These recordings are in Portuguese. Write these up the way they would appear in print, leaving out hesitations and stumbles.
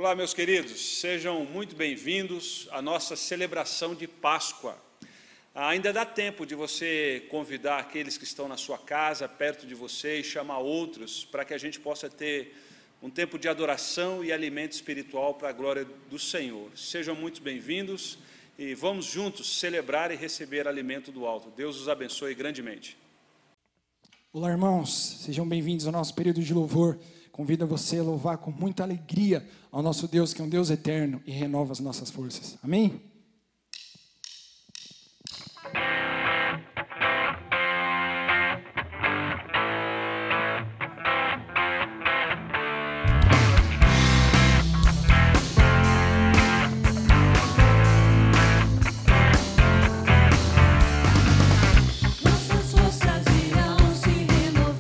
Olá, meus queridos, sejam muito bem-vindos à nossa celebração de Páscoa. Ainda dá tempo de você convidar aqueles que estão na sua casa, perto de você, e chamar outros, para que a gente possa ter um tempo de adoração e alimento espiritual para a glória do Senhor. Sejam muito bem-vindos e vamos juntos celebrar e receber alimento do alto. Deus os abençoe grandemente. Olá, irmãos, sejam bem-vindos ao nosso período de louvor. Convido você a louvar com muita alegria ao nosso Deus, que é um Deus eterno e renova as nossas forças. Amém? Nossas forças irão se renovar.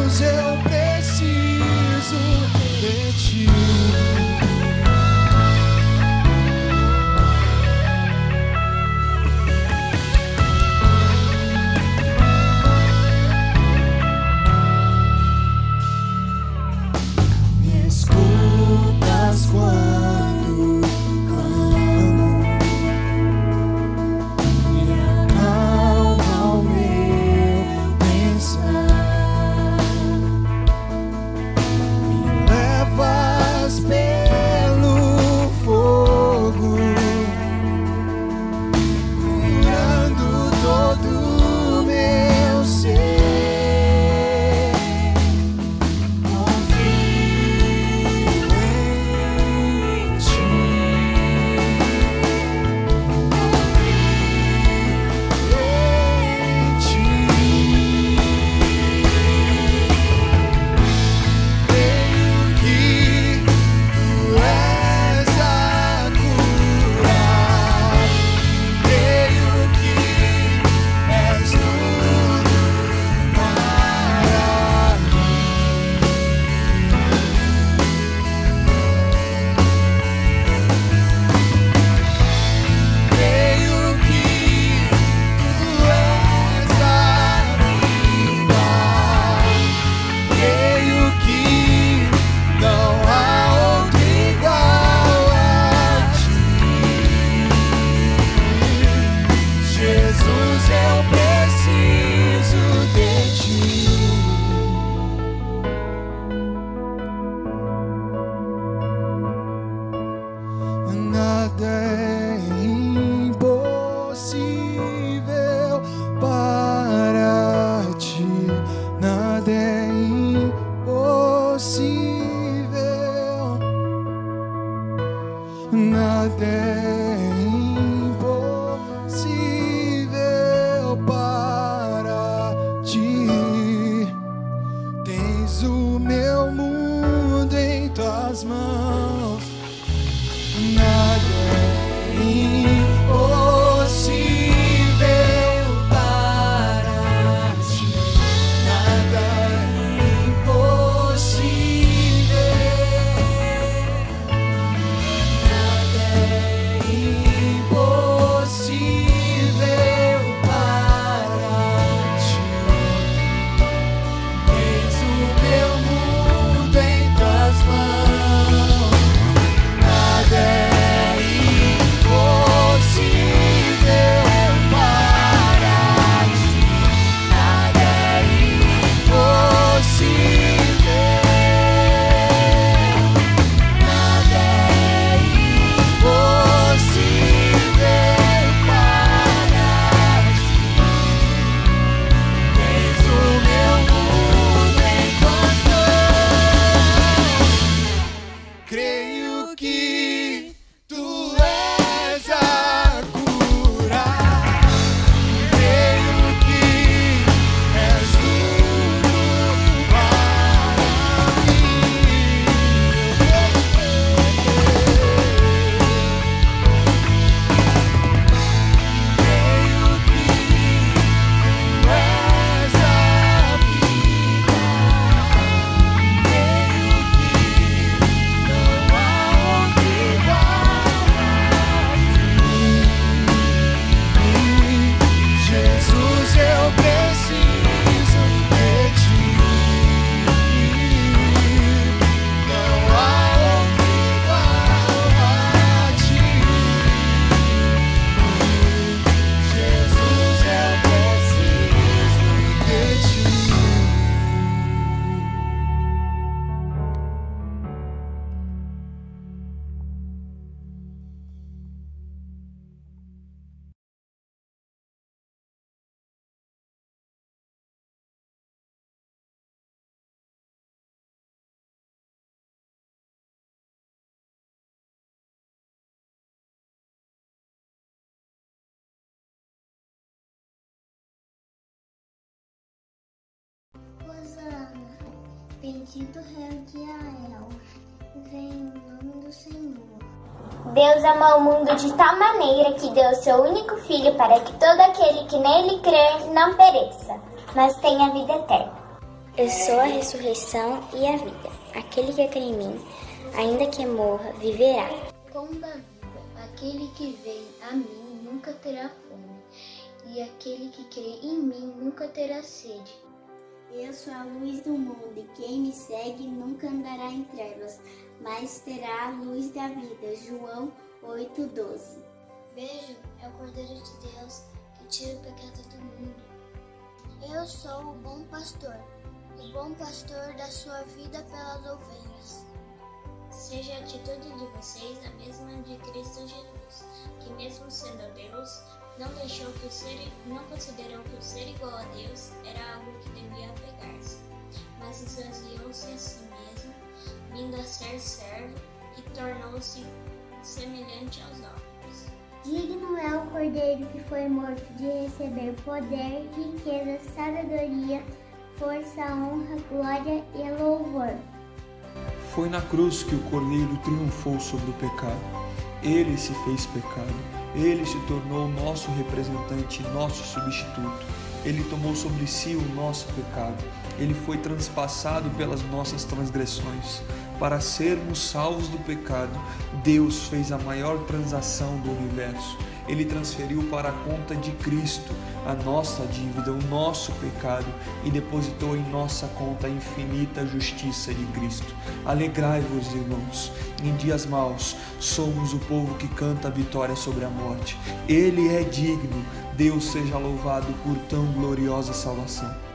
Jesus, eu preciso de ti. Me escutas quando clamo e acalma o meu pensar. Me levas pelo fogo, curando todo o meu ser. Nada é impossível para ti, nada é impossível, nada é impossível para ti. Tens o meu mundo em tuas mãos. Nada é impossível para ti, nada é impossível, nada é impossível para ti. Tens o meu mundo em tuas mãos. Nada é Bendito Rei de Israel, vem em nome do Senhor. Deus amou o mundo de tal maneira que deu seu único Filho para que todo aquele que nele crê não pereça, mas tenha vida eterna. Eu sou a ressurreição e a vida. Aquele que crê em mim, ainda que morra, viverá. Pão da vida, aquele que vem a mim nunca terá fome, e aquele que crê em mim nunca terá sede. Eu sou a luz do mundo, e quem me segue nunca andará em trevas, mas terá a luz da vida. João 8:12. Veja, é o Cordeiro de Deus que tira o pecado do mundo. Eu sou o bom pastor dá sua vida pelas ovelhas. Seja a atitude de vocês a mesma de Cristo Jesus, que mesmo sendo Deus, não considerou que o ser igual a Deus era algo que devia apegar-se, mas esvaziou-se a si mesmo, vindo a ser servo e tornou-se semelhante aos homens. Digno é o Cordeiro que foi morto de receber poder, riqueza, sabedoria, força, honra, glória e louvor. Foi na cruz que o Cordeiro triunfou sobre o pecado. Ele se fez pecado. Ele se tornou nosso representante, nosso substituto. Ele tomou sobre si o nosso pecado. Ele foi transpassado pelas nossas transgressões. Para sermos salvos do pecado, Deus fez a maior transação do universo. Ele transferiu para a conta de Cristo a nossa dívida, o nosso pecado, e depositou em nossa conta a infinita justiça de Cristo. Alegrai-vos, irmãos, em dias maus somos o povo que canta a vitória sobre a morte. Ele é digno, Deus seja louvado por tão gloriosa salvação.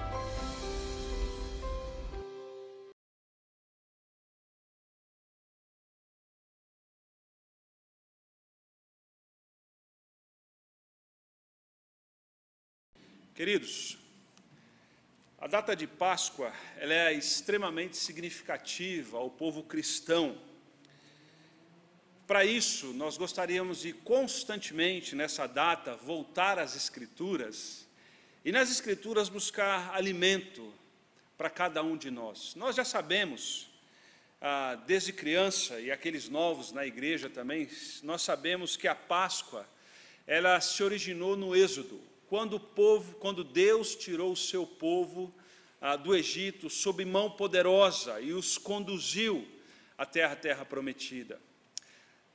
Queridos, a data de Páscoa ela é extremamente significativa ao povo cristão. Para isso, nós gostaríamos de constantemente, nessa data, voltar às Escrituras e nas Escrituras buscar alimento para cada um de nós. Nós já sabemos, desde criança, e aqueles novos na igreja também, nós sabemos que a Páscoa ela se originou no Êxodo, quando Deus tirou o seu povo do Egito sob mão poderosa e os conduziu até a terra prometida.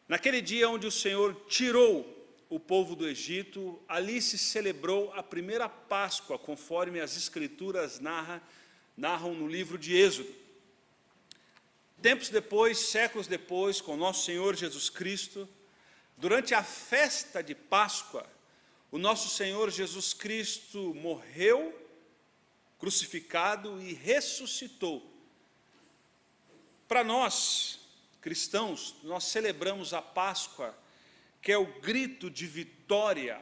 Naquele dia onde o Senhor tirou o povo do Egito, ali se celebrou a primeira Páscoa, conforme as Escrituras narram no livro de Êxodo. Tempos depois, séculos depois, com nosso Senhor Jesus Cristo, durante a festa de Páscoa, o nosso Senhor Jesus Cristo morreu, crucificado e ressuscitou. Para nós, cristãos, nós celebramos a Páscoa, que é o grito de vitória,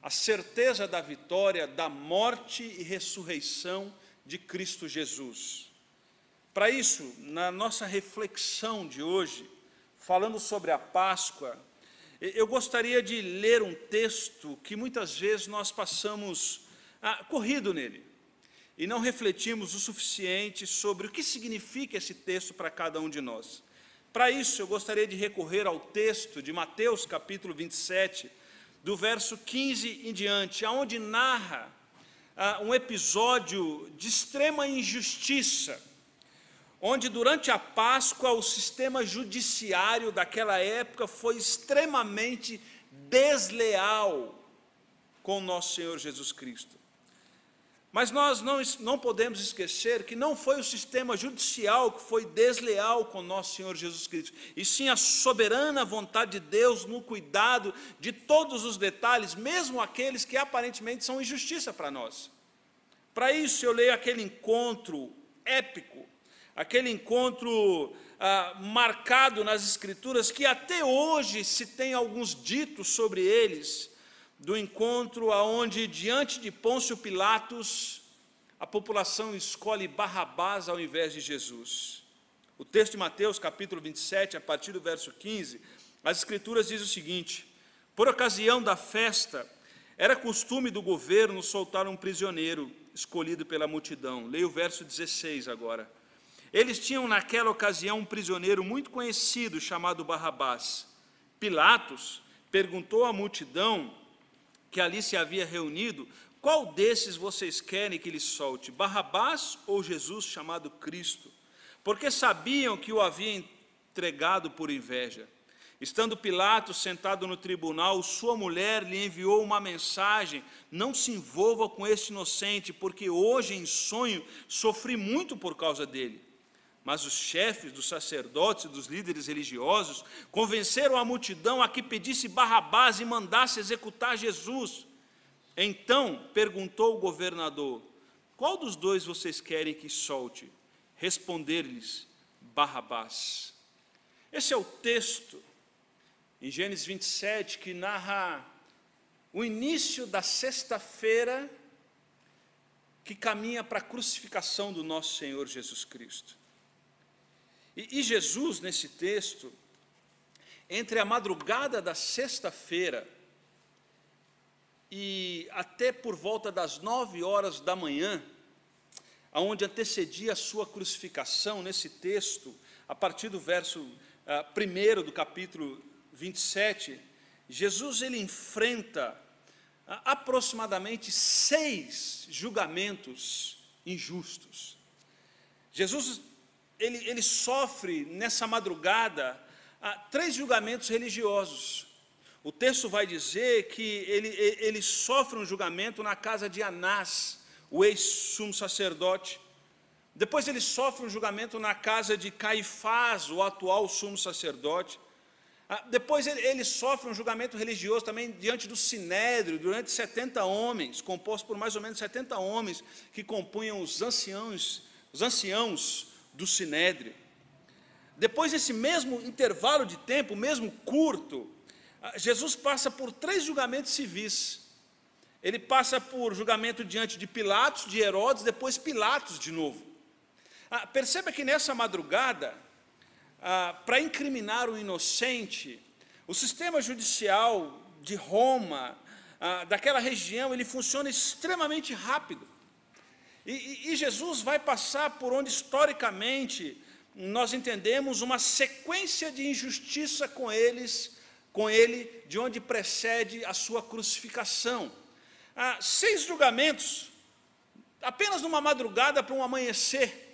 a certeza da vitória, da morte e ressurreição de Cristo Jesus. Para isso, na nossa reflexão de hoje, falando sobre a Páscoa, eu gostaria de ler um texto que muitas vezes nós passamos corrido nele e não refletimos o suficiente sobre o que significa esse texto para cada um de nós. Para isso, eu gostaria de recorrer ao texto de Mateus capítulo 27, do verso 15 em diante, onde narra um episódio de extrema injustiça, onde durante a Páscoa o sistema judiciário daquela época foi extremamente desleal com o nosso Senhor Jesus Cristo. Mas nós não podemos esquecer que não foi o sistema judicial que foi desleal com o nosso Senhor Jesus Cristo, e sim a soberana vontade de Deus no cuidado de todos os detalhes, mesmo aqueles que aparentemente são injustiça para nós. Para isso eu leio aquele encontro épico, aquele encontro marcado nas Escrituras, que até hoje se tem alguns ditos sobre eles, do encontro onde, diante de Pôncio Pilatos, a população escolhe Barrabás ao invés de Jesus. O texto de Mateus, capítulo 27, a partir do verso 15, as Escrituras dizem o seguinte: por ocasião da festa, era costume do governo soltar um prisioneiro escolhido pela multidão. Leia o verso 16 agora. Eles tinham naquela ocasião um prisioneiro muito conhecido chamado Barrabás. Pilatos perguntou à multidão que ali se havia reunido qual desses vocês querem que lhe solte, Barrabás ou Jesus chamado Cristo? Porque sabiam que o havia entregado por inveja. Estando Pilatos sentado no tribunal, sua mulher lhe enviou uma mensagem: não se envolva com este inocente, porque hoje em sonho sofri muito por causa dele. Mas os chefes dos sacerdotes e dos líderes religiosos convenceram a multidão a que pedisse Barrabás e mandasse executar Jesus. Então perguntou o governador: qual dos dois vocês querem que solte? Responder-lhes: Barrabás. Esse é o texto em Gênesis 27 que narra o início da sexta-feira que caminha para a crucificação do nosso Senhor Jesus Cristo. E Jesus, nesse texto, entre a madrugada da sexta-feira e até por volta das 9 horas da manhã, aonde antecedia a sua crucificação, nesse texto, a partir do verso 1 do capítulo 27, Jesus ele enfrenta aproximadamente 6 julgamentos injustos. Jesus ele sofre nessa madrugada 3 julgamentos religiosos. O texto vai dizer que ele sofre um julgamento na casa de Anás, o ex-sumo sacerdote. Depois ele sofre um julgamento na casa de Caifás, o atual sumo sacerdote. Depois ele sofre um julgamento religioso também diante do Sinédrio, durante 70 homens, composto por mais ou menos 70 homens, que compunham os anciãos do Sinédrio. Depois desse mesmo intervalo de tempo, mesmo curto, Jesus passa por 3 julgamentos civis. Ele passa por julgamento diante de Pilatos, de Herodes, depois Pilatos de novo. Perceba que nessa madrugada, para incriminar o inocente, o sistema judicial de Roma, daquela região, ele funciona extremamente rápido. E Jesus vai passar por onde historicamente nós entendemos uma sequência de injustiça com ele, de onde precede a sua crucificação. 6 julgamentos, apenas numa madrugada para um amanhecer.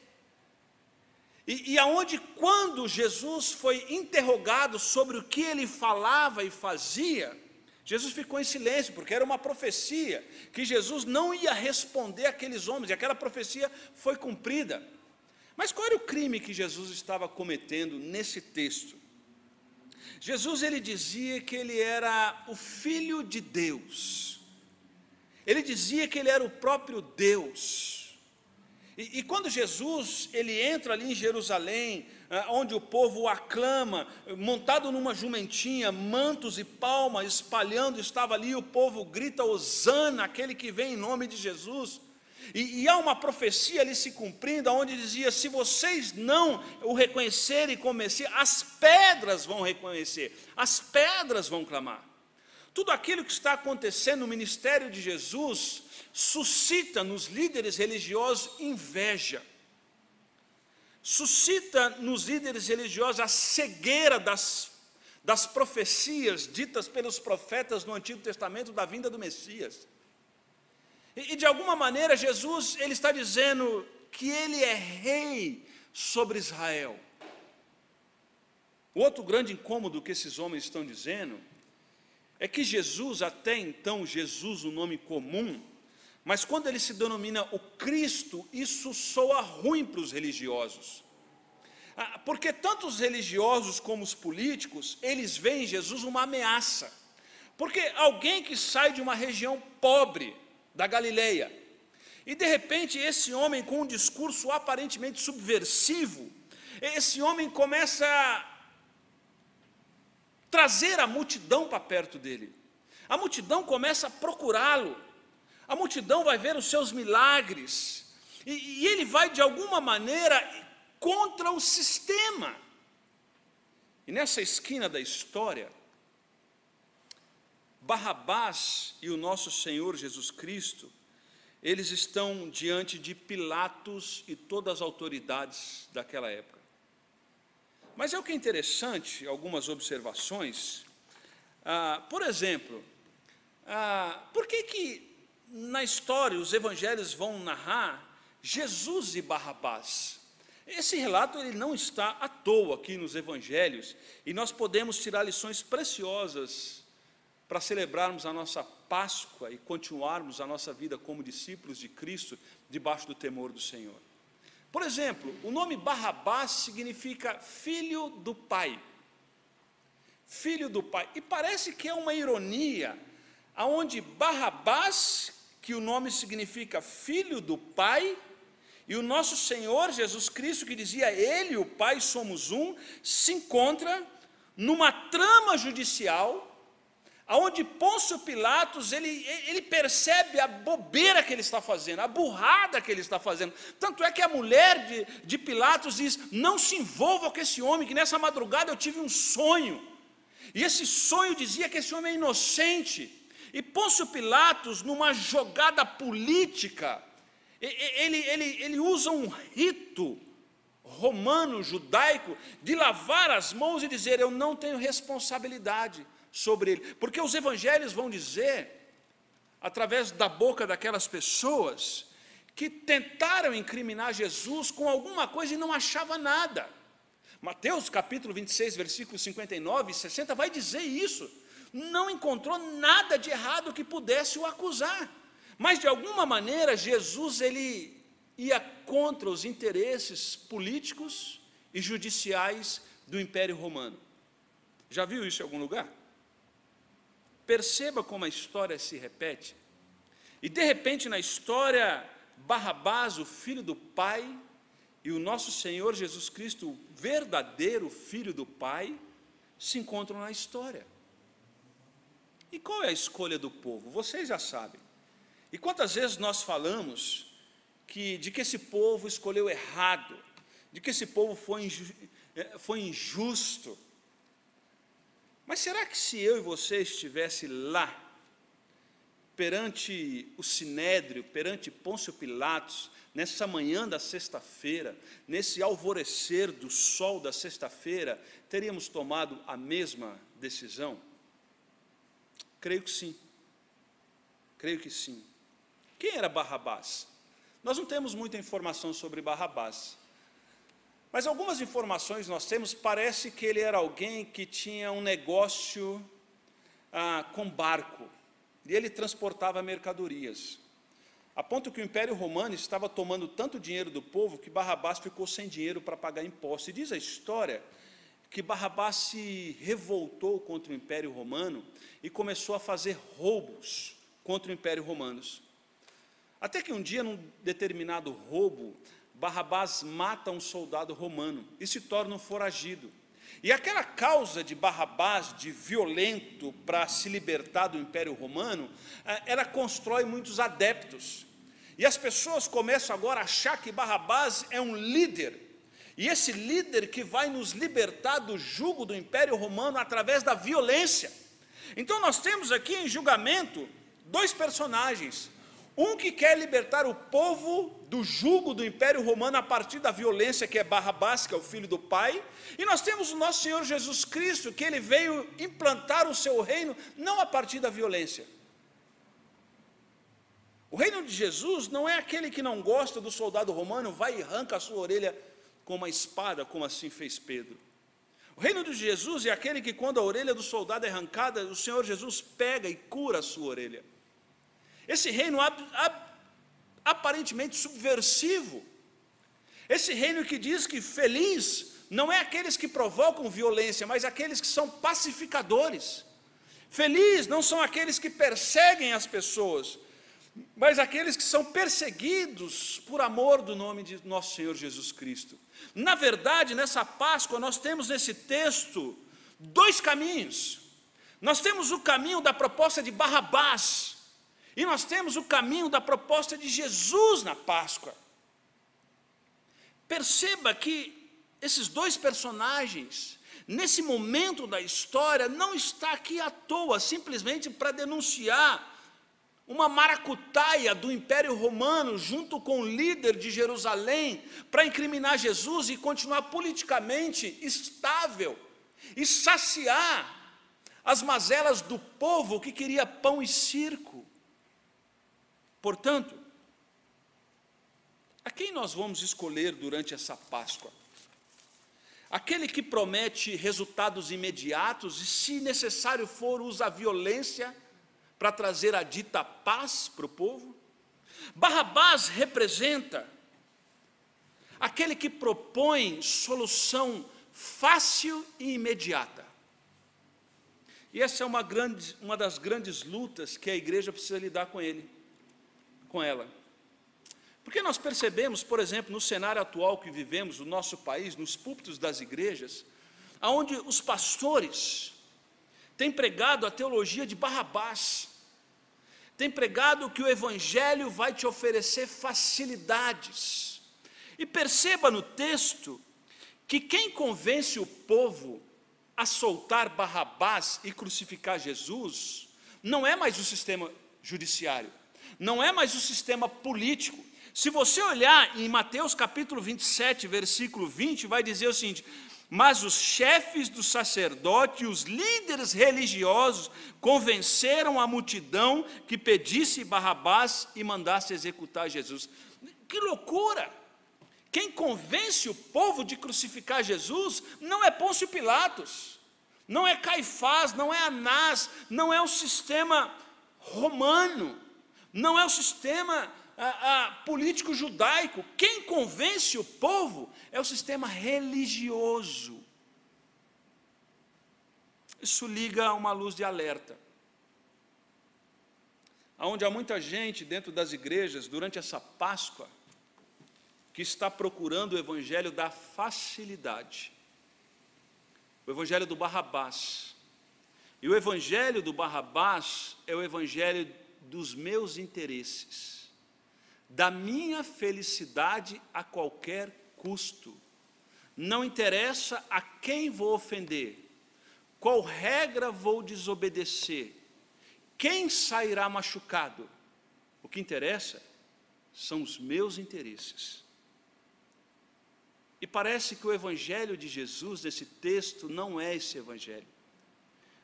E aonde, quando Jesus foi interrogado sobre o que ele falava e fazia, Jesus ficou em silêncio, porque era uma profecia, que Jesus não ia responder àqueles homens, e aquela profecia foi cumprida. Mas qual era o crime que Jesus estava cometendo nesse texto? Jesus ele dizia que ele era o Filho de Deus, ele dizia que ele era o próprio Deus. E quando Jesus ele entra ali em Jerusalém, onde o povo o aclama, montado numa jumentinha, mantos e palmas espalhando, estava ali, o povo grita: Hosana, aquele que vem em nome de Jesus. E há uma profecia ali se cumprindo, onde dizia: se vocês não o reconhecerem como Messias, as pedras vão reconhecer, as pedras vão clamar. Tudo aquilo que está acontecendo no ministério de Jesus suscita nos líderes religiosos inveja, suscita nos líderes religiosos a cegueira das profecias ditas pelos profetas no Antigo Testamento da vinda do Messias. E de alguma maneira Jesus ele está dizendo que ele é rei sobre Israel. O outro grande incômodo que esses homens estão dizendo é que Jesus, até então Jesus, o nome comum, mas quando ele se denomina o Cristo, isso soa ruim para os religiosos. Porque tanto os religiosos como os políticos, eles veem em Jesus uma ameaça. Porque alguém que sai de uma região pobre da Galileia, e de repente esse homem com um discurso aparentemente subversivo, esse homem começa a trazer a multidão para perto dele. A multidão começa a procurá-lo. A multidão vai ver os seus milagres, e ele vai de alguma maneira contra o sistema. E nessa esquina da história, Barrabás e o nosso Senhor Jesus Cristo, eles estão diante de Pilatos e todas as autoridades daquela época. Mas é o que é interessante, algumas observações. Por exemplo, por que na história, os evangelhos vão narrar Jesus e Barrabás. Esse relato ele não está à toa aqui nos evangelhos, e nós podemos tirar lições preciosas para celebrarmos a nossa Páscoa e continuarmos a nossa vida como discípulos de Cristo, debaixo do temor do Senhor. Por exemplo, o nome Barrabás significa filho do pai. Filho do pai. E parece que é uma ironia, aonde Barrabás, que o nome significa filho do pai, e o nosso Senhor Jesus Cristo, que dizia ele e o Pai somos um, se encontra numa trama judicial, aonde Pôncio Pilatos, ele percebe a bobeira que ele está fazendo, a burrada que ele está fazendo. Tanto é que a mulher de Pilatos diz, não se envolva com esse homem, que nessa madrugada eu tive um sonho, e esse sonho dizia que esse homem é inocente. E Pôncio Pilatos, numa jogada política, ele usa um rito romano, judaico, de lavar as mãos e dizer, eu não tenho responsabilidade sobre ele. Porque os evangelhos vão dizer, através da boca daquelas pessoas, que tentaram incriminar Jesus com alguma coisa e não achava nada. Mateus capítulo 26, versículos 59 e 60 vai dizer isso. Não encontrou nada de errado que pudesse o acusar. Mas de alguma maneira Jesus ele ia contra os interesses políticos e judiciais do Império Romano. Já viu isso em algum lugar? Perceba como a história se repete. E de repente na história, Barrabás, o filho do pai, e o nosso Senhor Jesus Cristo, o verdadeiro filho do pai, se encontram na história. E qual é a escolha do povo? Vocês já sabem. E quantas vezes nós falamos de que esse povo escolheu errado, de que esse povo foi injusto. Mas será que se eu e você estivesse lá, perante o Sinédrio, perante Pôncio Pilatos, nessa manhã da sexta-feira, nesse alvorecer do sol da sexta-feira, teríamos tomado a mesma decisão? Creio que sim. Creio que sim. Quem era Barrabás? Nós não temos muita informação sobre Barrabás, mas algumas informações nós temos. Parece que ele era alguém que tinha um negócio com barco, e ele transportava mercadorias, a ponto que o Império Romano estava tomando tanto dinheiro do povo, que Barrabás ficou sem dinheiro para pagar imposto. E diz a história que Barrabás se revoltou contra o Império Romano e começou a fazer roubos contra o Império Romano. Até que um dia, num determinado roubo, Barrabás mata um soldado romano e se torna um foragido. E aquela causa de Barrabás, de violento para se libertar do Império Romano, ela constrói muitos adeptos. E as pessoas começam agora a achar que Barrabás é um líder. E esse líder que vai nos libertar do jugo do Império Romano através da violência. Então nós temos aqui em julgamento dois personagens. Um que quer libertar o povo do jugo do Império Romano a partir da violência, que é Barrabás, que é o filho do pai. E nós temos o nosso Senhor Jesus Cristo, que ele veio implantar o seu reino, não a partir da violência. O reino de Jesus não é aquele que não gosta do soldado romano, vai e arranca a sua orelha com uma espada, como assim fez Pedro. O reino de Jesus é aquele que, quando a orelha do soldado é arrancada, o Senhor Jesus pega e cura a sua orelha. Esse reino aparentemente subversivo, esse reino que diz que feliz não é aqueles que provocam violência, mas aqueles que são pacificadores. Feliz não são aqueles que perseguem as pessoas, mas aqueles que são perseguidos por amor do nome de nosso Senhor Jesus Cristo. Na verdade, nessa Páscoa, nós temos nesse texto dois caminhos. Nós temos o caminho da proposta de Barrabás, e nós temos o caminho da proposta de Jesus na Páscoa. Perceba que esses dois personagens, nesse momento da história, não está aqui à toa, simplesmente para denunciar uma maracutaia do Império Romano, junto com o líder de Jerusalém, para incriminar Jesus e continuar politicamente estável, e saciar as mazelas do povo que queria pão e circo. Portanto, a quem nós vamos escolher durante essa Páscoa? Aquele que promete resultados imediatos e, se necessário for, usa a violência para trazer a dita paz para o povo? Barrabás representa aquele que propõe solução fácil e imediata. E essa é uma das grandes lutas que a igreja precisa lidar com ela. Porque nós percebemos, por exemplo, no cenário atual que vivemos, no nosso país, nos púlpitos das igrejas, onde os pastores têm pregado a teologia de Barrabás, têm pregado que o evangelho vai te oferecer facilidades. E perceba no texto que quem convence o povo a soltar Barrabás e crucificar Jesus não é mais o sistema judiciário, não é mais o sistema político. Se você olhar em Mateus capítulo 27, versículo 20, vai dizer o seguinte: mas os chefes dos sacerdotes e os líderes religiosos convenceram a multidão que pedisse Barrabás e mandasse executar Jesus. Que loucura! Quem convence o povo de crucificar Jesus não é Pôncio Pilatos, não é Caifás, não é Anás, não é o sistema romano, não é o sistema político judaico. Quem convence o povo é o sistema religioso. Isso liga uma luz de alerta, onde há muita gente dentro das igrejas, durante essa Páscoa, que está procurando o evangelho da facilidade, o evangelho do Barrabás. E o evangelho do Barrabás é o evangelho dos meus interesses, da minha felicidade a qualquer custo. Não interessa a quem vou ofender, qual regra vou desobedecer, quem sairá machucado. O que interessa são os meus interesses. E parece que o evangelho de Jesus, nesse texto, não é esse evangelho.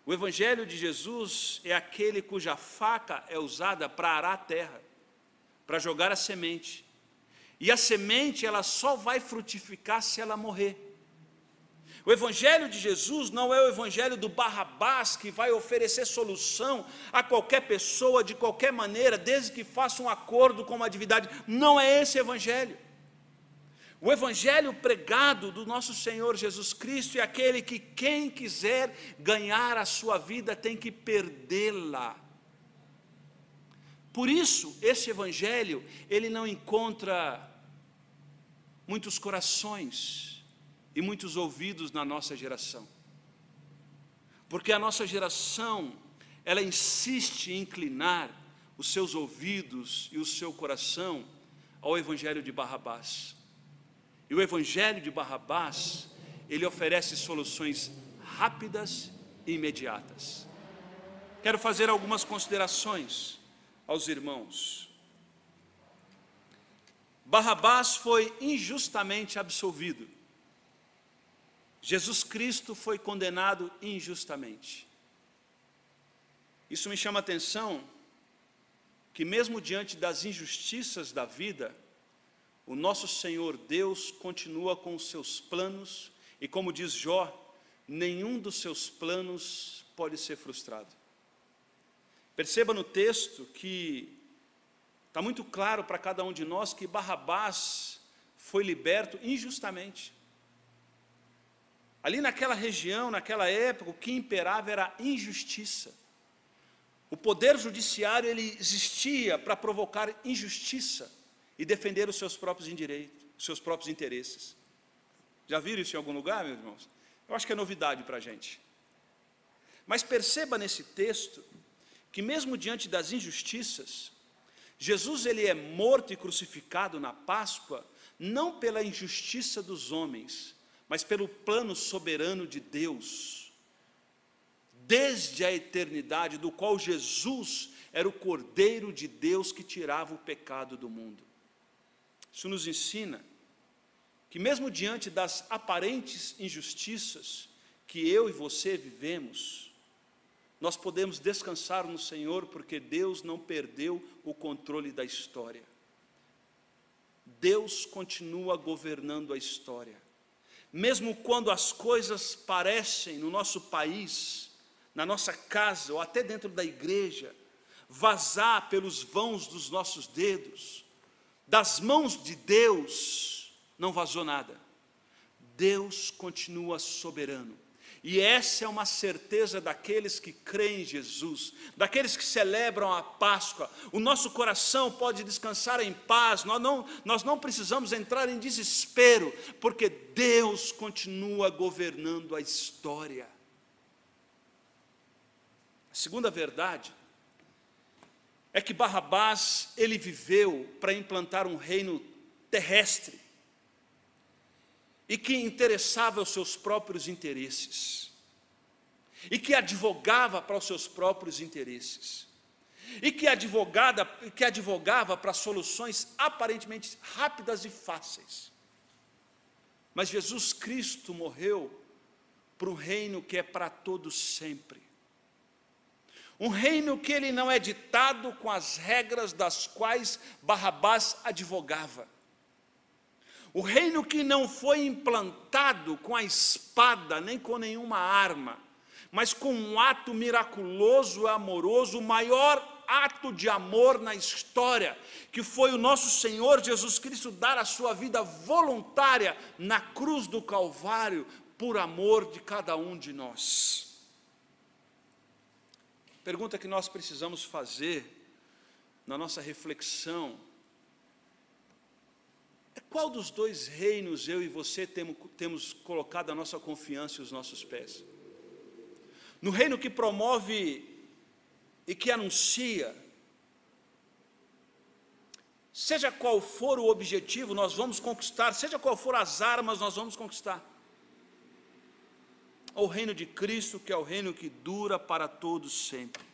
O evangelho de Jesus é aquele cuja faca é usada para arar a terra, para jogar a semente. E a semente, ela só vai frutificar se ela morrer. O evangelho de Jesus não é o evangelho do Barrabás, que vai oferecer solução a qualquer pessoa, de qualquer maneira, desde que faça um acordo com uma divindade. Não é esse evangelho. O evangelho pregado do nosso Senhor Jesus Cristo é aquele que quem quiser ganhar a sua vida tem que perdê-la. Por isso, esse evangelho, ele não encontra muitos corações e muitos ouvidos na nossa geração. Porque a nossa geração, ela insiste em inclinar os seus ouvidos e o seu coração ao evangelho de Barrabás. E o evangelho de Barrabás, ele oferece soluções rápidas e imediatas. Quero fazer algumas considerações aos irmãos. Barrabás foi injustamente absolvido. Jesus Cristo foi condenado injustamente. Isso me chama a atenção, que mesmo diante das injustiças da vida, o nosso Senhor Deus continua com os seus planos, e como diz Jó, nenhum dos seus planos pode ser frustrado. Perceba no texto que está muito claro para cada um de nós que Barrabás foi liberto injustamente. Ali naquela região, naquela época, o que imperava era a injustiça. O poder judiciário, ele existia para provocar injustiça e defender os seus próprios direitos, os seus próprios interesses. Já viram isso em algum lugar, meus irmãos? Eu acho que é novidade para a gente. Mas perceba nesse texto, que mesmo diante das injustiças, Jesus, ele é morto e crucificado na Páscoa, não pela injustiça dos homens, mas pelo plano soberano de Deus, desde a eternidade, do qual Jesus era o Cordeiro de Deus que tirava o pecado do mundo. Isso nos ensina que mesmo diante das aparentes injustiças que eu e você vivemos, nós podemos descansar no Senhor, porque Deus não perdeu o controle da história. Deus continua governando a história. Mesmo quando as coisas parecem no nosso país, na nossa casa ou até dentro da igreja, vazar pelos vãos dos nossos dedos, das mãos de Deus não vazou nada. Deus continua soberano. E essa é uma certeza daqueles que creem em Jesus, daqueles que celebram a Páscoa. O nosso coração pode descansar em paz, nós não precisamos entrar em desespero, porque Deus continua governando a história. A segunda verdade é que Barrabás, ele viveu para implantar um reino terrestre, e que interessava os seus próprios interesses, e que advogava para os seus próprios interesses, e que advogava para soluções aparentemente rápidas e fáceis. Mas Jesus Cristo morreu para um reino que é para todos sempre, um reino que ele não é ditado com as regras das quais Barrabás advogava, o reino que não foi implantado com a espada, nem com nenhuma arma, mas com um ato miraculoso e amoroso, o maior ato de amor na história, que foi o nosso Senhor Jesus Cristo dar a sua vida voluntária na cruz do Calvário, por amor de cada um de nós. Pergunta que nós precisamos fazer na nossa reflexão: qual dos dois reinos eu e você temos colocado a nossa confiança e os nossos pés? No reino que promove e que anuncia, seja qual for o objetivo, nós vamos conquistar, seja qual for as armas, nós vamos conquistar. Ou o reino de Cristo, que é o reino que dura para todos sempre.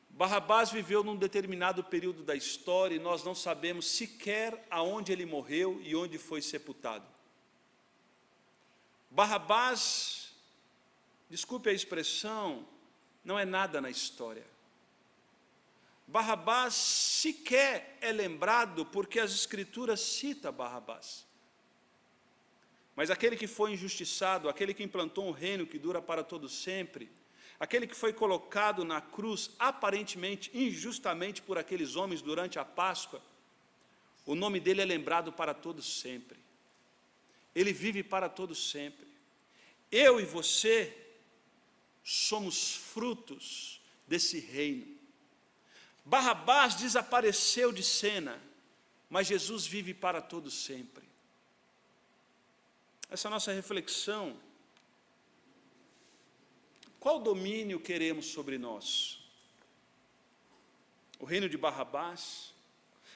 Barrabás viveu num determinado período da história e nós não sabemos sequer aonde ele morreu e onde foi sepultado. Barrabás, desculpe a expressão, não é nada na história. Barrabás sequer é lembrado porque as Escrituras citam Barrabás. Mas aquele que foi injustiçado, aquele que implantou um reino que dura para todo sempre, aquele que foi colocado na cruz, aparentemente, injustamente por aqueles homens durante a Páscoa, o nome dele é lembrado para todos sempre. Ele vive para todos sempre. Eu e você somos frutos desse reino. Barrabás desapareceu de cena, mas Jesus vive para todos sempre. Essa é a nossa reflexão. Qual domínio queremos sobre nós? O reino de Barrabás?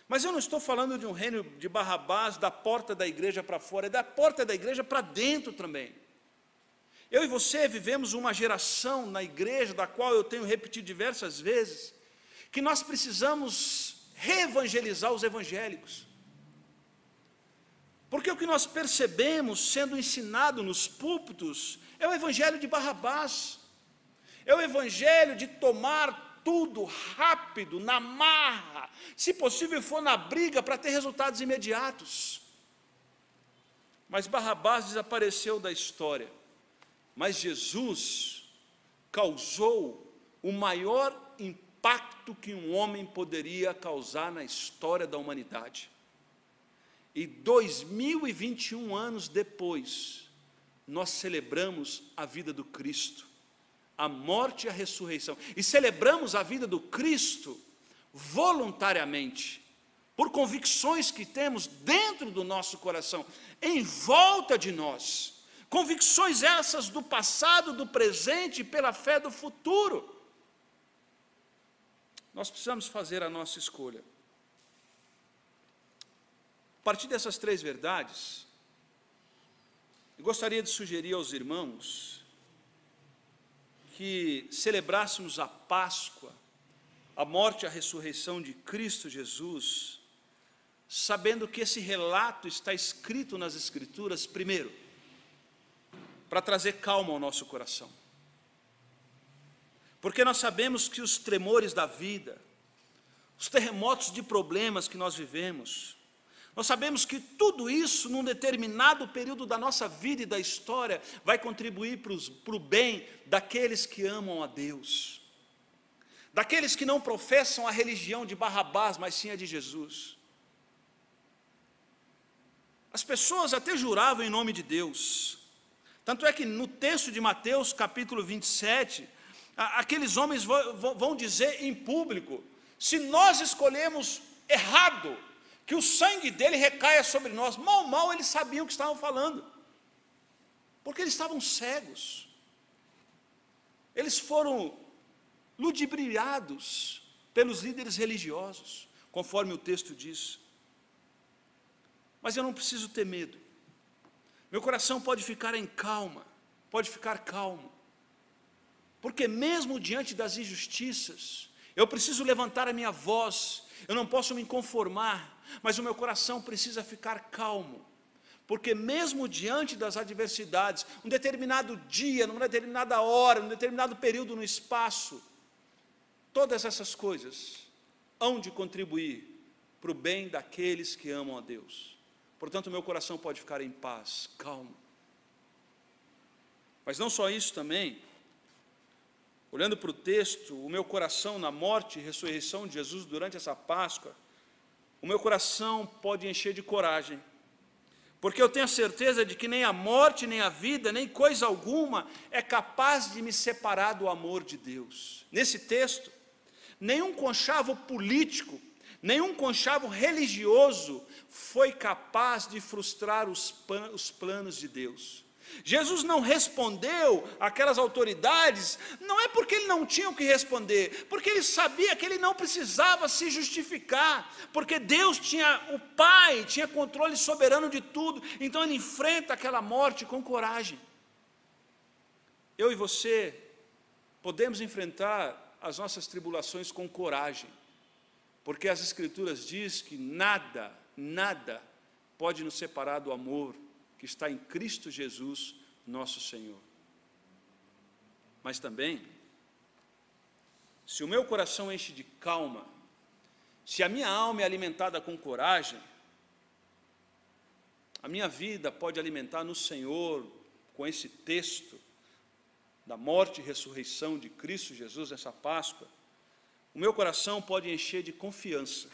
Mas eu não estou falando de um reino de Barrabás da porta da igreja para fora, é da porta da igreja para dentro também. Eu e você vivemos uma geração na igreja, da qual eu tenho repetido diversas vezes, que nós precisamos reevangelizar os evangélicos. Porque o que nós percebemos sendo ensinado nos púlpitos é o evangelho de Barrabás. É o evangelho de tomar tudo rápido, na marra, se possível for na briga, para ter resultados imediatos. Mas Barrabás desapareceu da história. Mas Jesus causou o maior impacto que um homem poderia causar na história da humanidade. E 2021 anos depois, nós celebramos a vida do Cristo, a morte e a ressurreição, e celebramos a vida do Cristo voluntariamente, por convicções que temos dentro do nosso coração, em volta de nós, convicções essas do passado, do presente e pela fé do futuro. Nós precisamos fazer a nossa escolha. A partir dessas três verdades, eu gostaria de sugerir aos irmãos que celebrássemos a Páscoa, a morte e a ressurreição de Cristo Jesus, sabendo que esse relato está escrito nas Escrituras, primeiro, para trazer calma ao nosso coração. Porque nós sabemos que os tremores da vida, os terremotos de problemas que nós vivemos, nós sabemos que tudo isso, num determinado período da nossa vida e da história, vai contribuir para o bem daqueles que amam a Deus, daqueles que não professam a religião de Barrabás, mas sim a de Jesus. As pessoas até juravam em nome de Deus, tanto é que no texto de Mateus, capítulo 27, aqueles homens vão dizer em público: se nós escolhemos errado, que o sangue dele recaia sobre nós. Mal eles sabiam o que estavam falando, porque eles estavam cegos, eles foram ludibriados pelos líderes religiosos, conforme o texto diz. Mas eu não preciso ter medo, meu coração pode ficar em calma, pode ficar calmo, porque mesmo diante das injustiças, eu preciso levantar a minha voz, eu não posso me conformar, mas o meu coração precisa ficar calmo, porque mesmo diante das adversidades, um determinado dia, numa determinada hora, num determinado período no espaço, todas essas coisas hão de contribuir para o bem daqueles que amam a Deus. Portanto, o meu coração pode ficar em paz, calmo. Mas não só isso também, olhando para o texto, o meu coração na morte e ressurreição de Jesus durante essa Páscoa, o meu coração pode encher de coragem, porque eu tenho a certeza de que nem a morte, nem a vida, nem coisa alguma é capaz de me separar do amor de Deus. Nesse texto, nenhum conchavo político, nenhum conchavo religioso foi capaz de frustrar os planos de Deus. Jesus não respondeu àquelas autoridades, não é porque ele não tinha o que responder, porque ele sabia que ele não precisava se justificar, porque Deus o Pai tinha controle soberano de tudo, então ele enfrenta aquela morte com coragem. Eu e você podemos enfrentar as nossas tribulações com coragem, porque as Escrituras dizem que nada pode nos separar do amor que está em Cristo Jesus, nosso Senhor. Mas também, se o meu coração enche de calma, se a minha alma é alimentada com coragem, a minha vida pode alimentar no Senhor, com esse texto da morte e ressurreição de Cristo Jesus nessa Páscoa, o meu coração pode encher de confiança.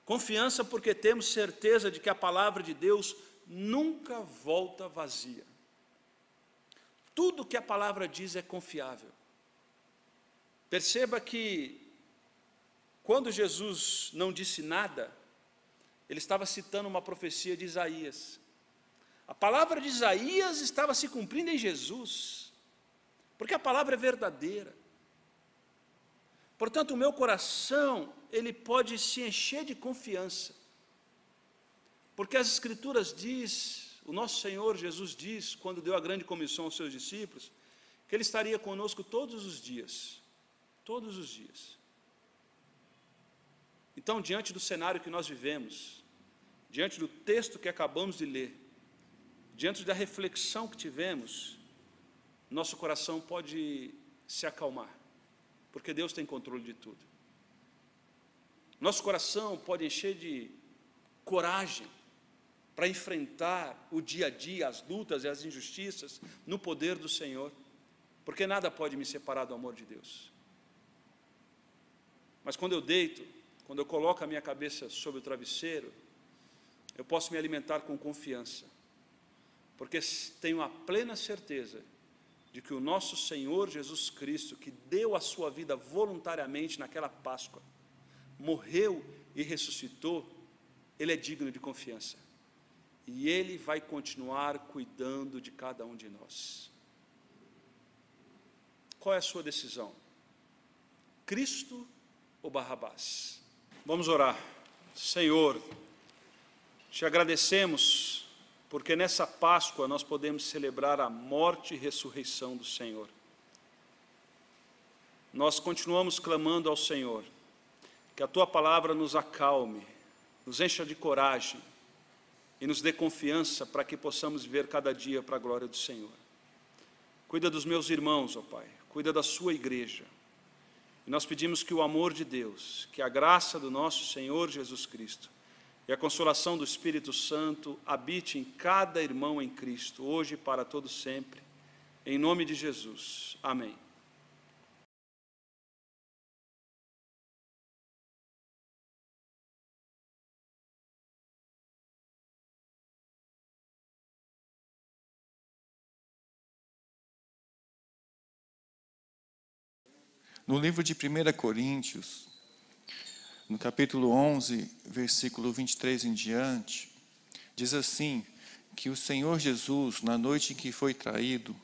Confiança porque temos certeza de que a palavra de Deus nunca volta vazia. Tudo que a palavra diz é confiável. Perceba que, quando Jesus não disse nada, ele estava citando uma profecia de Isaías. A palavra de Isaías estava se cumprindo em Jesus, porque a palavra é verdadeira. Portanto, o meu coração, ele pode se encher de confiança, porque as Escrituras diz, o nosso Senhor Jesus diz, quando deu a grande comissão aos seus discípulos, que Ele estaria conosco todos os dias. Todos os dias. Então, diante do cenário que nós vivemos, diante do texto que acabamos de ler, diante da reflexão que tivemos, nosso coração pode se acalmar, porque Deus tem controle de tudo. Nosso coração pode encher de coragem para enfrentar o dia a dia, as lutas e as injustiças, no poder do Senhor, porque nada pode me separar do amor de Deus. Mas quando eu deito, quando eu coloco a minha cabeça sobre o travesseiro, eu posso me alimentar com confiança, porque tenho a plena certeza de que o nosso Senhor Jesus Cristo, que deu a sua vida voluntariamente naquela Páscoa, morreu e ressuscitou, Ele é digno de confiança. E Ele vai continuar cuidando de cada um de nós. Qual é a sua decisão? Cristo ou Barrabás? Vamos orar. Senhor, te agradecemos, porque nessa Páscoa nós podemos celebrar a morte e ressurreição do Senhor. Nós continuamos clamando ao Senhor, que a Tua palavra nos acalme, nos encha de coragem, e nos dê confiança para que possamos viver cada dia para a glória do Senhor. Cuida dos meus irmãos, ó Pai. Cuida da sua igreja. E nós pedimos que o amor de Deus, que a graça do nosso Senhor Jesus Cristo e a consolação do Espírito Santo habite em cada irmão em Cristo, hoje e para todo sempre. Em nome de Jesus. Amém. No livro de 1 Coríntios, no capítulo 11, versículo 23 em diante, diz assim, que o Senhor Jesus, na noite em que foi traído,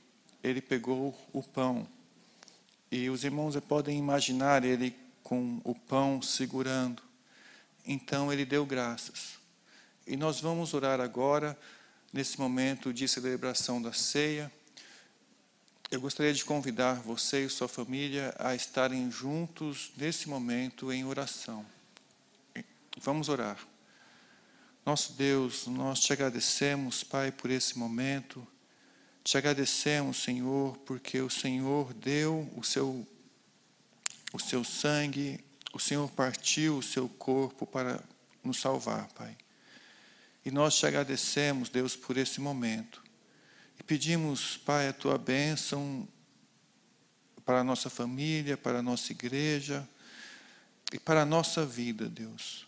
ele pegou o pão. E os irmãos podem imaginar ele com o pão segurando. Então ele deu graças. E nós vamos orar agora, nesse momento de celebração da ceia. Eu gostaria de convidar você e sua família a estarem juntos nesse momento em oração. Vamos orar. Nosso Deus, nós te agradecemos, Pai, por esse momento. Te agradecemos, Senhor, porque o Senhor deu o seu sangue, o Senhor partiu o seu corpo para nos salvar, Pai. E nós te agradecemos, Deus, por esse momento. E pedimos, Pai, a Tua bênção para a nossa família, para a nossa igreja e para a nossa vida, Deus.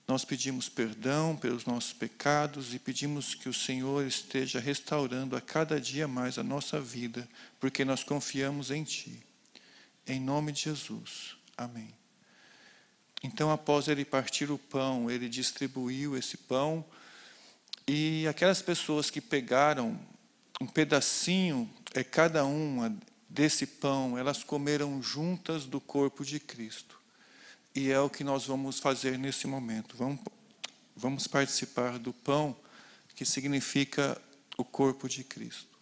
Nós pedimos perdão pelos nossos pecados e pedimos que o Senhor esteja restaurando a cada dia mais a nossa vida, porque nós confiamos em Ti. Em nome de Jesus. Amém. Então, após ele partir o pão, ele distribuiu esse pão e aquelas pessoas que pegaram um pedacinho, cada uma desse pão, elas comeram juntas do corpo de Cristo. E é o que nós vamos fazer nesse momento. Vamos participar do pão, que significa o corpo de Cristo.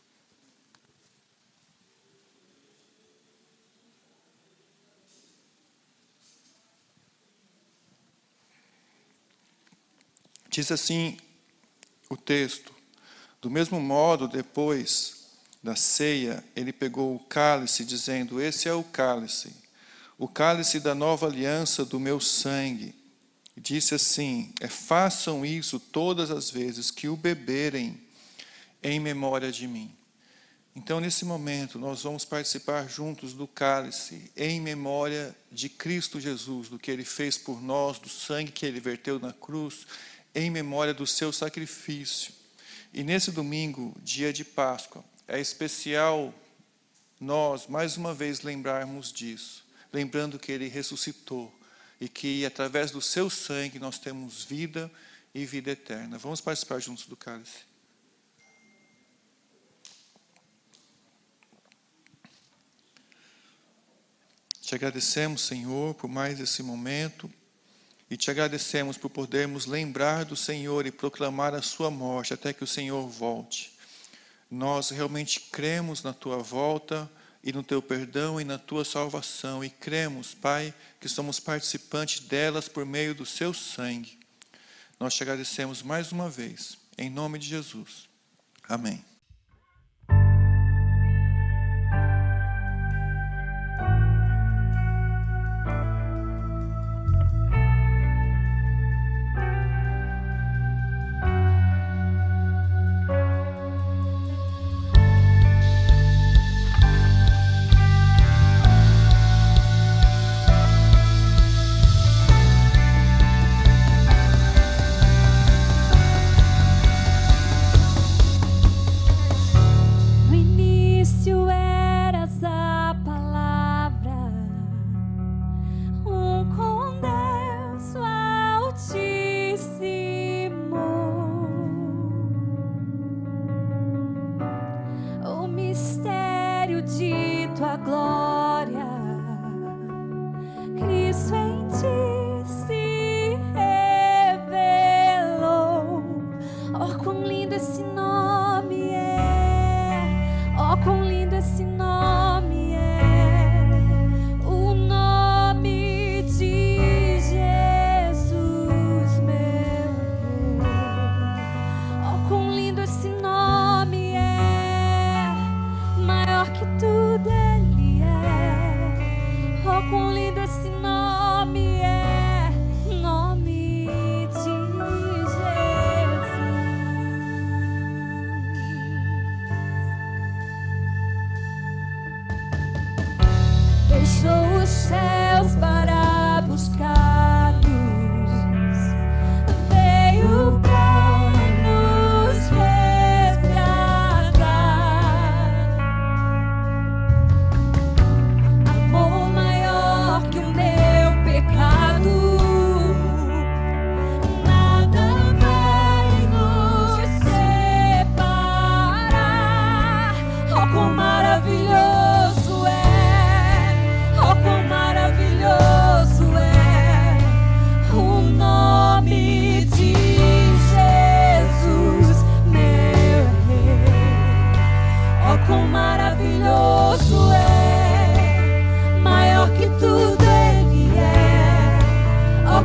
Diz assim o texto: do mesmo modo, depois da ceia, ele pegou o cálice, dizendo: esse é o cálice da nova aliança do meu sangue. E disse assim: façam isso todas as vezes que o beberem em memória de mim. Então, nesse momento, nós vamos participar juntos do cálice, em memória de Cristo Jesus, do que Ele fez por nós, do sangue que Ele verteu na cruz, em memória do seu sacrifício. E nesse domingo, dia de Páscoa, é especial nós, mais uma vez, lembrarmos disso, lembrando que Ele ressuscitou e que, através do seu sangue, nós temos vida e vida eterna. Vamos participar juntos do cálice. Te agradecemos, Senhor, por mais esse momento. E te agradecemos por podermos lembrar do Senhor e proclamar a sua morte até que o Senhor volte. Nós realmente cremos na tua volta e no teu perdão e na tua salvação. E cremos, Pai, que somos participantes delas por meio do seu sangue. Nós te agradecemos mais uma vez, em nome de Jesus. Amém.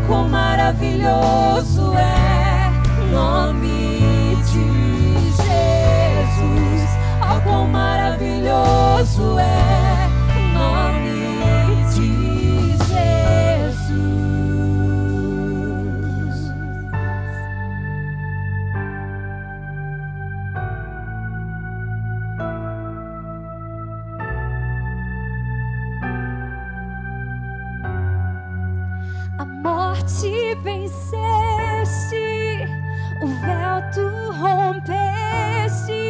quão maravilhoso é o nome de Jesus. Oh, quão maravilhoso é o nome de Jesus. A morte venceste, o véu tu rompeste,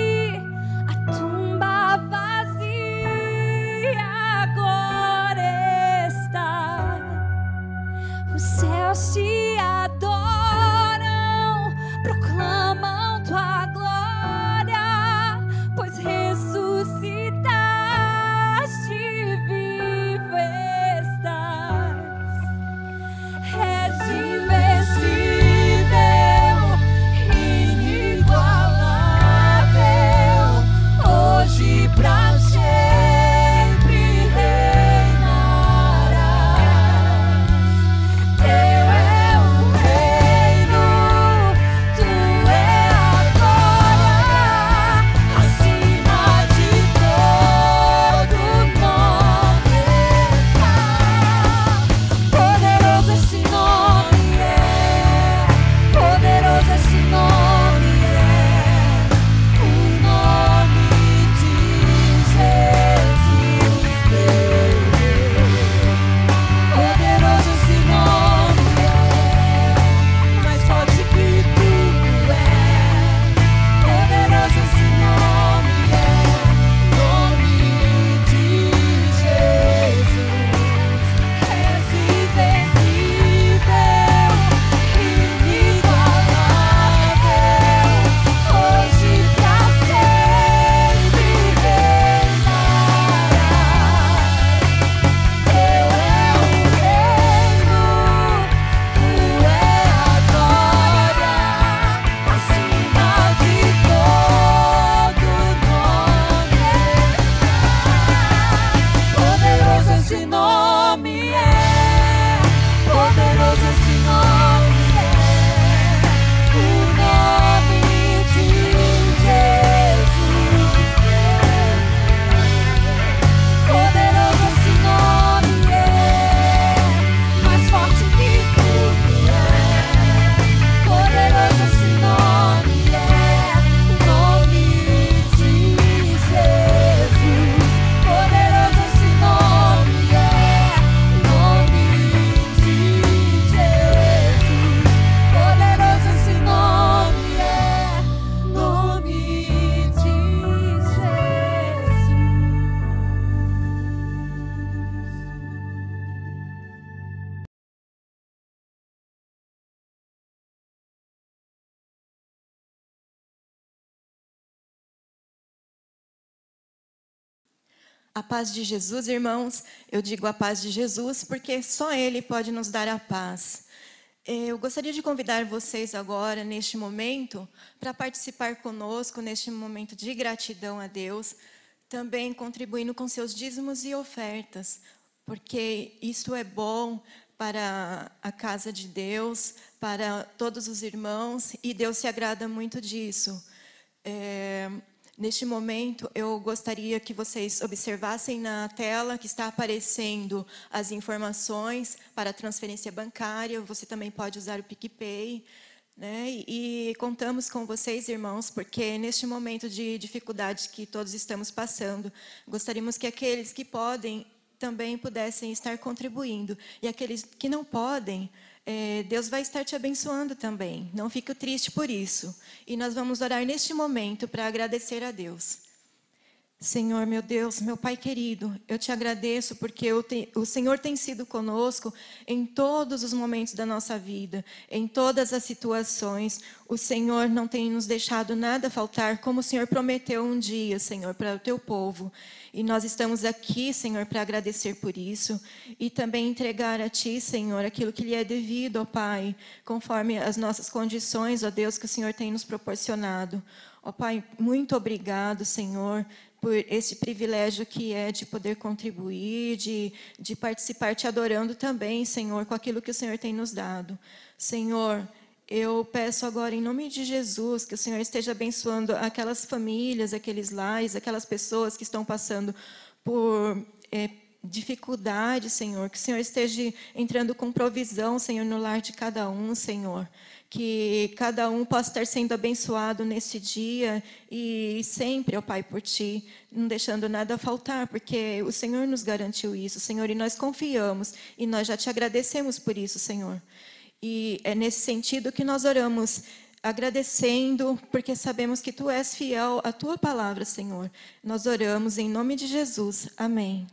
a tumba vazia agora está. Os céus te adoram, proclamam tua glória, pois ressuscitaste, vivo estás. És invencível, inigualável, hoje pra sempre reinarás. Teu é o reino, tu é a glória, acima de todo nome está. Poderoso esse nome é, poderoso esse nome é, o nome de Jesus. Poderoso esse nome é, mais forte que tudo é. Poderoso esse nome é, o nome de Jesus. És invencível, inigualável, hoje pra sempre reinarás. Teu é o reino, tu é a glória, acima de todo nome está. Poderoso esse nome é, poderoso esse nome é, o nome de Jesus. Poderoso esse nome é, mais forte que tudo é. Poderoso esse nome é, o nome de Jesus. Poderoso esse nome é, o nome de Jesus. Poderoso esse nome é, nome de A paz de Jesus, irmãos. Eu digo a paz de Jesus porque só Ele pode nos dar a paz. Eu gostaria de convidar vocês agora, neste momento, para participar conosco neste momento de gratidão a Deus, também contribuindo com seus dízimos e ofertas, porque isso é bom para a casa de Deus, para todos os irmãos, e Deus se agrada muito disso. Neste momento, eu gostaria que vocês observassem na tela que está aparecendo as informações para a transferência bancária. Você também pode usar o PicPay, né? E contamos com vocês, irmãos, porque neste momento de dificuldade que todos estamos passando, gostaríamos que aqueles que podem também pudessem estar contribuindo. E aqueles que não podem, Deus vai estar te abençoando também. Não fique triste por isso. E nós vamos orar neste momento para agradecer a Deus. Senhor, meu Deus, meu Pai querido, eu te agradeço porque o Senhor tem sido conosco em todos os momentos da nossa vida, em todas as situações. O Senhor não tem nos deixado nada faltar, como o Senhor prometeu um dia, Senhor, para o teu povo. E nós estamos aqui, Senhor, para agradecer por isso e também entregar a Ti, Senhor, aquilo que lhe é devido, ó Pai, conforme as nossas condições, ó Deus, que o Senhor tem nos proporcionado. Ó Pai, muito obrigado, Senhor, por esse privilégio que é de poder contribuir, de participar te adorando também, Senhor, com aquilo que o Senhor tem nos dado. Senhor, eu peço agora, em nome de Jesus, que o Senhor esteja abençoando aquelas famílias, aqueles lares, aquelas pessoas que estão passando por dificuldade, Senhor. Que o Senhor esteja entrando com provisão, Senhor, no lar de cada um, Senhor. Que cada um possa estar sendo abençoado nesse dia e sempre, ó Pai, por Ti, não deixando nada faltar, porque o Senhor nos garantiu isso, Senhor, e nós confiamos, e nós já Te agradecemos por isso, Senhor. E é nesse sentido que nós oramos, agradecendo, porque sabemos que Tu és fiel à Tua palavra, Senhor. Nós oramos em nome de Jesus. Amém.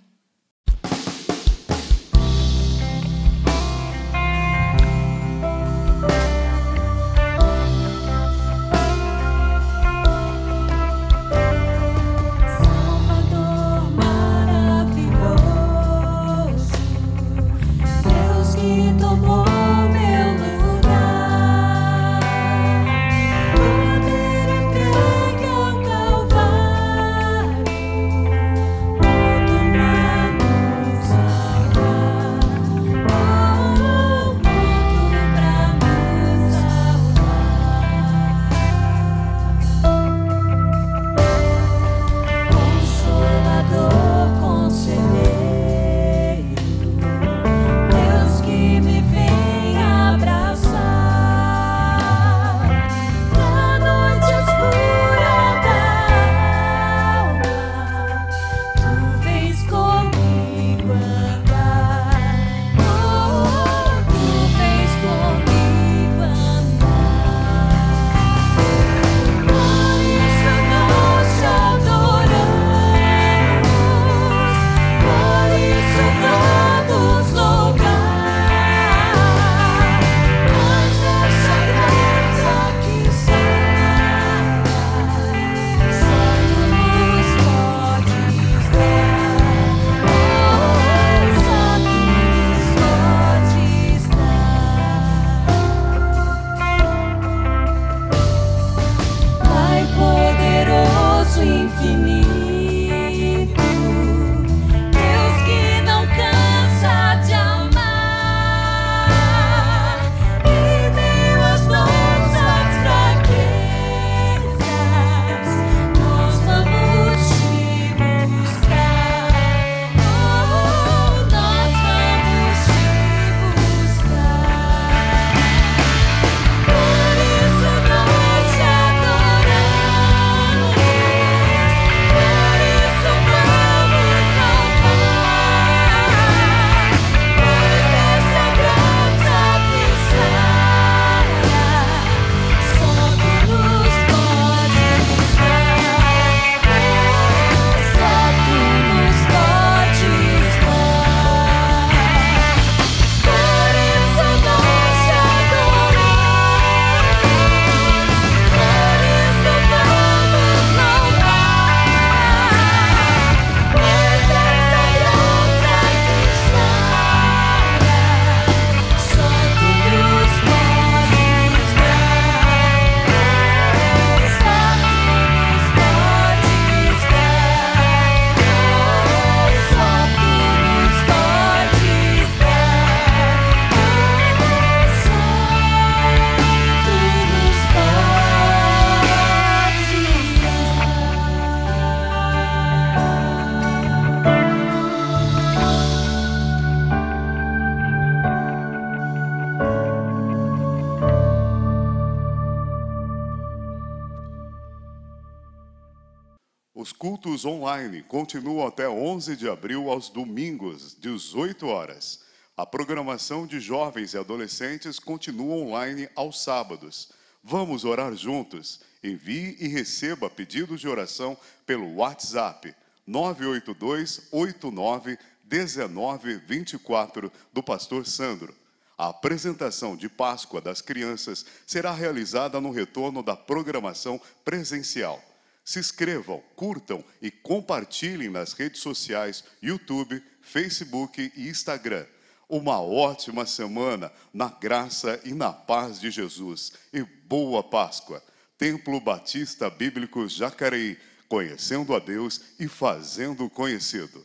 Os cultos online continuam até 11 de abril aos domingos, 18 horas. A programação de jovens e adolescentes continua online aos sábados. Vamos orar juntos? Envie e receba pedidos de oração pelo WhatsApp 982-89-1924 do pastor Sandro. A apresentação de Páscoa das crianças será realizada no retorno da programação presencial. Se inscrevam, curtam e compartilhem nas redes sociais, YouTube, Facebook e Instagram. Uma ótima semana na graça e na paz de Jesus. E boa Páscoa. Templo Batista Bíblico Jacareí, conhecendo a Deus e fazendo conhecido.